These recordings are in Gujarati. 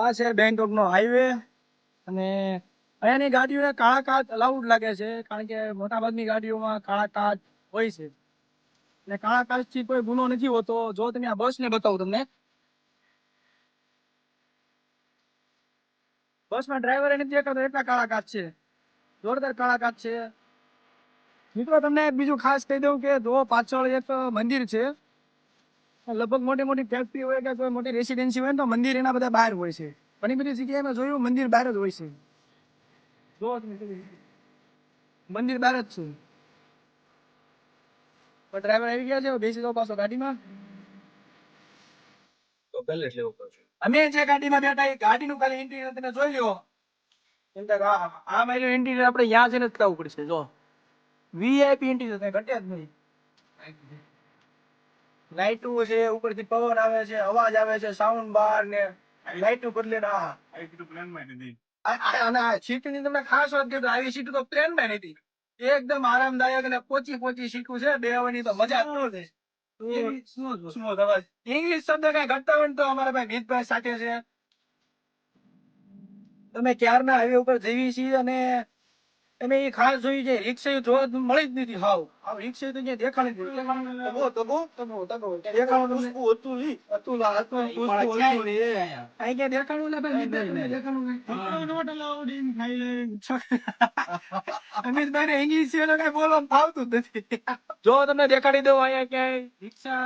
આ છે બેંકોક નો હાઈવે અને અહીંયાની ગાડીઓને કાળા કાચ અલાઉડ લાગે છે કારણ કે મોટાભાગની ગાડીઓમાં કાળા કાચ હોય છે અને કાળા કાચથી કોઈ ગુનો નથી હોતો. જો તમે આ બસને બતાવું તમને, બસમાં ડ્રાઈવર નથી દેખાતો એટલા કાળા કાચ છે, જોરદાર કાળા કાચ છે. મિત્રો તમને બીજું ખાસ કહી દઉં કે જો પાછળ એક મંદિર છે, લગભગ મોટી મોટી ફેક્ટરી હોય કે કોઈ મોટી રેસિડેન્સી હોય ને તો મંદિર એના બધા બહાર હોય છે. ઘણી બધી જગ્યાએ મેં જોયું મંદિર બહાર જ હોય છે. જો મંદિર બહાર જ છે. પણ ડ્રાઈવર આવી ગયા છે, બેસી જાઓ પાછો ગાડીમાં. તો પહેલે જ લેવું પડશે. અમે જે ગાડીમાં બેઠા એ ગાડીનું ખાલી ઇન્ટિરિયર તમે જોઈ લો. આ મારું ઇન્ટિરિયર આપણે ત્યાં જઈને જ કરવું પડશે. જો વીઆઈપી ઇન્ટિરિયર કઈ ઘટે જ નહીં. લાઈટો છે, ઉપરથી પવન આવે છે, અવાજ આવે છે, સાઉન્ડ બાર ને લાઈટો બદલે અને સીટની તમને ખાસ વાત કહું તો આવી સીટ તો પ્લેનમાં નથી. એકદમ આરામદાયક અને પોચી પોચી સીટું છે, બેહવાની તો મજા જ ન છે. ઇંગ્લિશ શબ્દ કઈ ઘટતા હોય તો અમારા ભાઈ મિતભાઈ સાથે છે. તમે ક્યારના હાઈવે ઉપર જઈએ છીએ અને તમે એ ખાસ જોયું છે રિક્ષા જોવા મળી જ નથી. હાવ રિક્ષા તો ક્યાં દેખાણી જ નથી. અમિતભાઈ ને ઇંગ્લિશ કઈ બોલવાનું ફાવતું જ નથી. જો તમને દેખાડી દઉં અહીંયા ક્યાંય રિક્ષા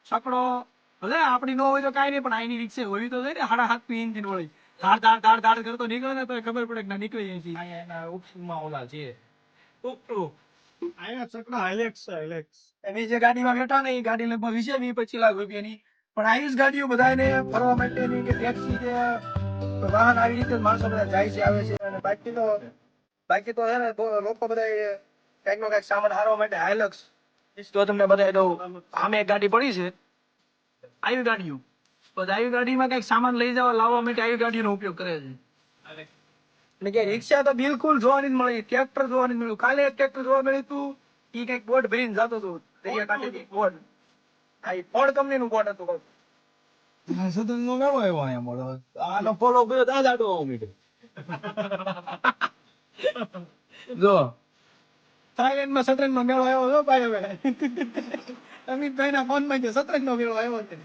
છકડો ભલે આપડી ન હોય તો કઈ નહીં, પણ અહીંની રિક્ષા હોવી તો જોઈએ ને. 7.5 ઇંચની વાળી ધાડ ધાડ ધાડ ધાડ કરતો નીકળે ને તો ખબર પડે કે ના નીકળી જાય છે. એના ઉપસમાં ઓલા છે અમે જે ગાડીમાં બેઠા ને એ ગાડી લગભગ 20-25 લાખ રૂપિયાની, પણ આવી જ ગાડીઓ બધાને ફરવા માટેની કે ટેક્સી કે વાહન આવી રીતે માણસો બધા જાય છે આવે છે. અને બાકી તો છે ને લોકો બધા કઈક નો કઈક સામાન હારવા માટે હાઇલક્સ તો તમને બતાવી દઉં. સામે એક ગાડી પડી છે, આવી ગાડીઓ બસ આવી ગાડીમાં કઈક સામાન લઈ જવા લાવવા માટે આવી ગાડીનો ઉપયોગ કરે છે. એટલે કે રિક્ષા તો બિલકુલ જોવાની જ મળી, ટ્રેક્ટર જોવાની જ મળ્યું. કાલે એક ટ્રેક્ટર જોવા મળ્યું હતું, એ કઈક બોટ ભરીને જતો હતો દરિયા કાંઠેથી. બોટ આ ફોર્ડ કંપનીનું બોટ હતું. સતત નો મેળો આવ્યો અહીંયા મળો આનો ફોલો કર્યો તો આજ આડો મીઠે જો થાઈલેન્ડમાં શતરંજનો મેળો આવ્યો છો ભાઈ. હવે અમિતભાઈના ફોનમાં જે શતરંજનો મેળો આવ્યો છે.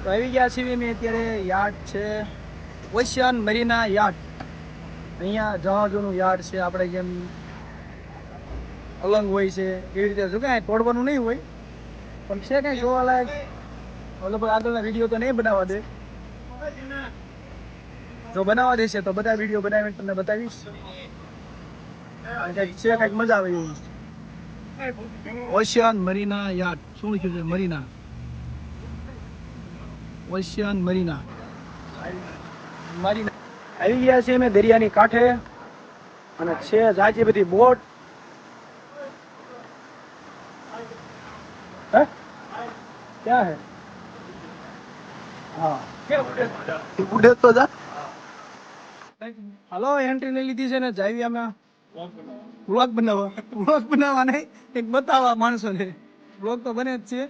તો આવી ગયા છીએ મેં અત્યારે યાર્ડ છે, ઓશિયન મરીના યાર્ડ. અહીંયા જહાજોનું યાર્ડ છે. આપણે જેમ અલંગ હોય છે એવી રીતે શું કાંઈ તોડવાનું નહીં હોય, પણ છે કંઈ જોવાલાયક. લગભગ આગળના વિડીયો તો નહીં બનાવવા દે, જો બનાવવા દેશે તો બધા વિડીયો બનાવીને તમને બતાવીશ. કંઈક છે કંઈક મજા આવે એવું. ઓશિયન મરીના યાર્ડ શું લખ્યું છે? મરીના, ઓશિયન મરીના. આવી ગયા છે અમે દરિયાની કાંઠે અને છે જાજી બધી બોટ. હે ક્યાં હે? હા ઉડે તો જા. હાલો એન્ટ્રી લઈ લીધી છે ને જાવી અમે વ્લોગ બનાવવા નહીં, એક બતાવવા માણસોને. વ્લોગ તો બને જ છે.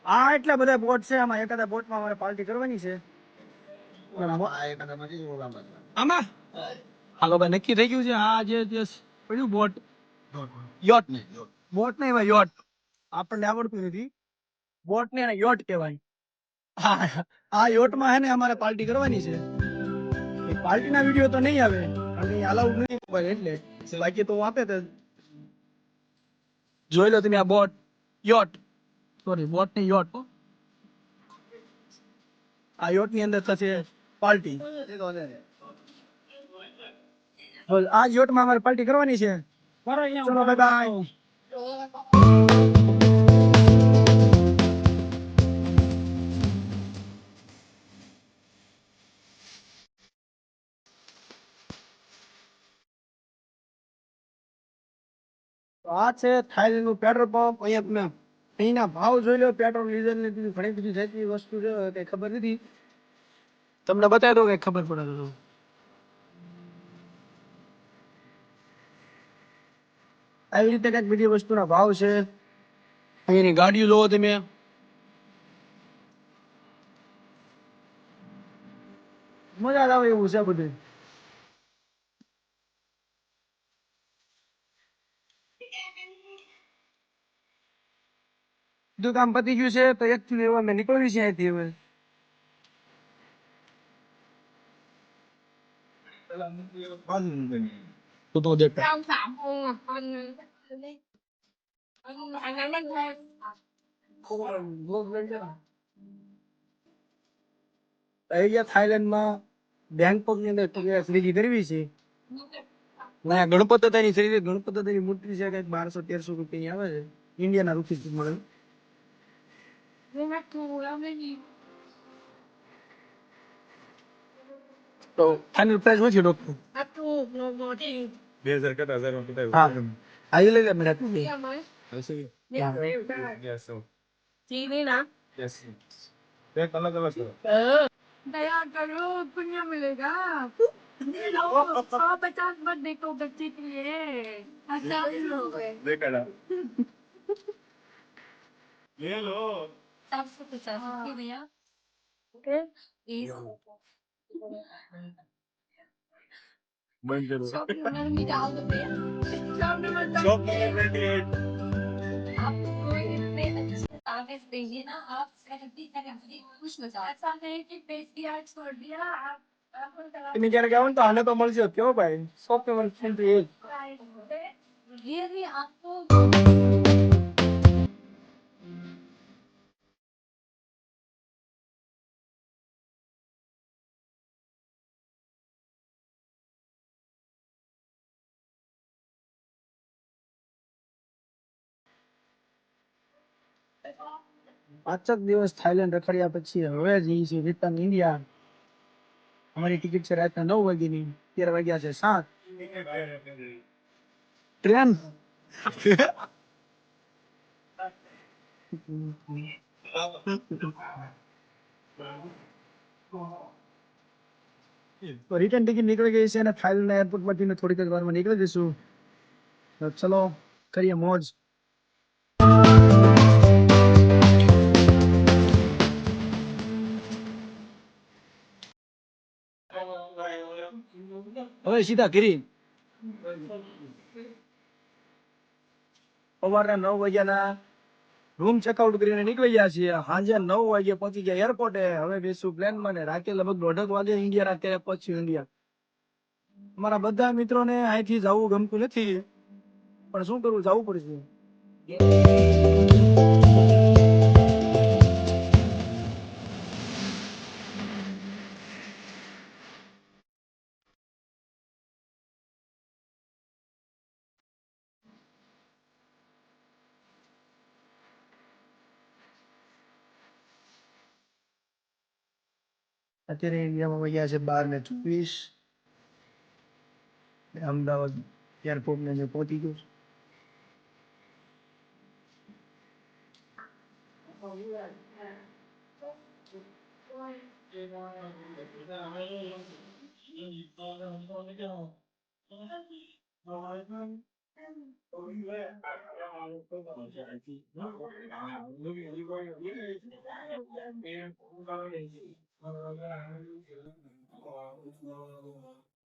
આ એટલા બધા બોટ છે, આમાં એકાદા બોટમાં અમારે પાર્ટી કરવાની છે. આમાં હાલો ભાઈ નક્કી થઈ ગયું છે. આ જે પડ્યું બોટ, યોટ ને બોટ ને એમાં યોટ આપણને આવડતું નથી. બોટ ને યોટ કહેવાય. આ યોટમાં હે ને અમારે પાર્ટી કરવાની છે. એ પાર્ટીના વિડીયો તો નહીં આવે અને અલાઉડ નહીં મોબાઈલ એટલે, બાકી તો આપે તો જોઈ લો તમે. આ બોટ યોટ, સોરી બોટ ની યોટ. આ યોટ ની અંદર થશે પાર્ટી. આ યોટમાં અમારે પાર્ટી કરવાની છે. ચલો બાય બાય. આ છે થાઈલેન્ડ નું પેટ્રોલ પંપ. અહીંયા તમે અહીંના ભાવ જોઈ લો, પેટ્રોલ ડીઝલ ને બીજી ઘણી બધી જાતની વસ્તુ છે, કઈ ખબર નથી. તમને બતાવી દો કઈ ખબર પડે તો. આવી રીતે કઈક બધી વસ્તુના ભાવ છે. અહીંની ગાડીઓ જોવો તમે. મજા જ આવે એવું છે બધું. બધું કામ પતી ગયું છે તો એકચ્યુઅલી હવે અમે નીકળવી છે અહીંથી હવે. તો દેખ થાઈલેન્ડમાં બેંગકોક ની અંદર ખરીદી કરવી છે. ના ગણપત દાદાની ખરીદી, ગણપત દાદાની મૂર્તિ છે કઈક 1200-1300 રૂપિયાની આવે છે, ઇન્ડિયાના રૂપીસ મળે. તો ફાઇનલ પ્રાઇસ શું છે ડોક્ટર? 2000 કરતા 1000 માં બતાવ્યું. હા આવી લઈ લે મેરા તું. યસ એક અલગ અલગ કરો. दया करो पुण्य मिलेगा 150 मत देखो बच्चे के लिए अच्छा देखा ले लो 750 भैया ओके बंद करो शॉप नंबर भी डाल दो भैया शॉप नंबर आपको कोई इतने अच्छे सर्विस देंगे ना आप खुश हो जाओ ऐसा नहीं कि बेटी आज छोड़ दिया आप તમે ક્યારે ગાવ તો આને તો મળશે કેવો ભાઈ 100 really आपको પાંચ દિવસ થાઈલેન્ડ રખડ્યા પછી હવે જઈએ છીએ રિટર્ન ઇન્ડિયા. અમારી ટિકિટ છે રાતના 9 વાગ્યાની, 13 વાગ્યા છે 7 ટ્રેન. રિટર્ન ટિકિટ નીકળી ગઈ છે અને થાઈલેન્ડ એરપોર્ટ માંથી થોડીક જ વારમાં નીકળી જઈશું. ચલો કરીએ મોજ. હવે સીધા ઘરે. સવારના 9 વાગ્યાના રૂમ ચેકઆઉટ કરીને નીકળી ગયા છીએ. સાંજે 9 વાગે પહોંચી ગયા એરપોર્ટે. હવે બેસું પ્લેનમાં ને રાતે લગભગ 1:30 વાગે ઇન્ડિયા અત્યારે પહોંચ્યું ઇન્ડિયા. મારા બધા મિત્રોને અહીંથી જવું ગમતું નથી પણ શું કરવું, જવું પડશે. અત્યારે ઇન્ડિયામાં વાગ્યા છે 12:24. અમદાવાદ એરપોર્ટ ને પહોંચી ગયો છું.